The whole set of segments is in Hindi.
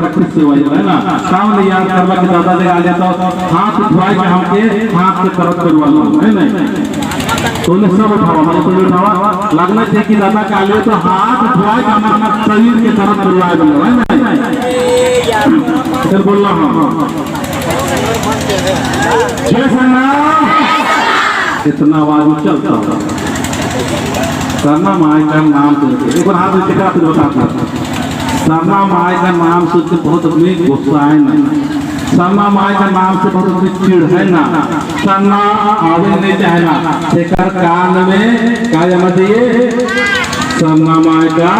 प्रैक्टिस से वही है ना काम नहीं याद करवा के दादा दे आ जाता हाथ धुआई के हमके हाथ के तरफ करवा लो है नहीं तो ने सब उठावा मैं तो उठावा लगना चाहिए कि दादा का लिए तो हाथ धुआई के हमारा शरीर के तरफ करवा दो है नहीं फिर बोल रहा हूं जय सन्ना इतना आवाज चलता सरना माई का नाम सुनते एक बार हाथ में टिका फिर बताता सरना माई का नाम सुन के बहुत अपनी गुस्सा है ना सरना माई का नाम से बहुत अपनी चिड़ है ना सरना आवे नहीं चाहे ना शेखर कान में क्या जाना चाहिए सरना माई का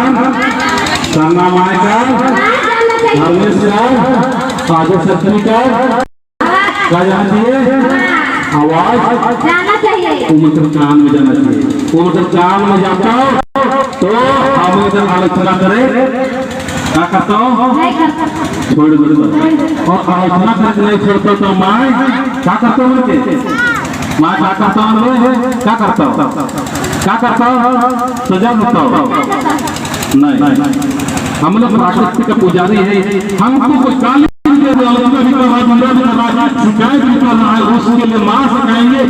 हमेशा आगे सत्य का क्या जाना चाहिए आवाज जाना चाहिए उमर कान में जाना चाहिए उमर कान में जाता तो हम इधर आलोचना करें क्या करता हूँ छोड़ दो और आलोचना करके नहीं छोड़ता तो माँ क्या करता हूँ माँ क्या करता हूँ क्या करता हूँ सजा बताओ नहीं हम लोग प्राकृतिक का पुजारी है हमको कोई काली आलोचना भी कर रहा है शिकायत भी कर रहा है उसके लिए मां सिखाएंगे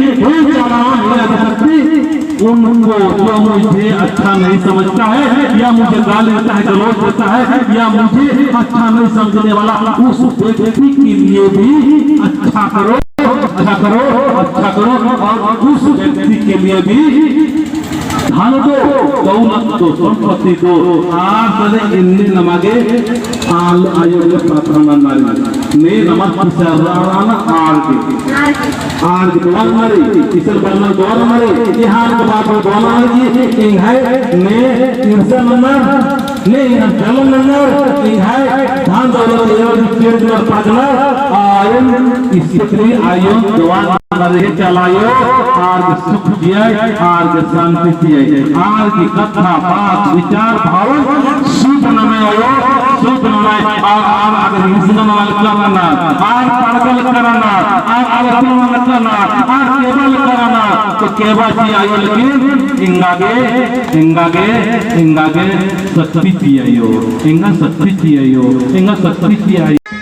उनको जो मुझे अच्छा नहीं समझता है या मुझे गाली देता है गलौज देता है या मुझे अच्छा नहीं समझने वाला उस व्यक्ति के लिए भी अच्छा करो और उस व्यक्ति के लिए भी धन दो दौलत दो संपत्ति दो आज इन्नी नमागे आल आयोग प्रार्थना ने नमक सरदाराना आर के द्वार मारे किसर बनना द्वार मारे यहाँ के बात में बोला है इन है ने इंसान नंबर ने जल नंबर इन है धान दौलत और पेड़ और पागला आयन इसके आयोग द्वार मारे चलायो आर के सुख दिया आर के शांति दिया आर की कथा बात विचार भाव सुख नमे आयो सुख नमे आर अगर हिंसना वाला करना आर पड़कल करना आर आलोचना वाला करना आर केवल करना तो केवल जी आयो लेकिन इंगागे सत्य आयो इंगा सत्य आयो इंगा सत्य आयो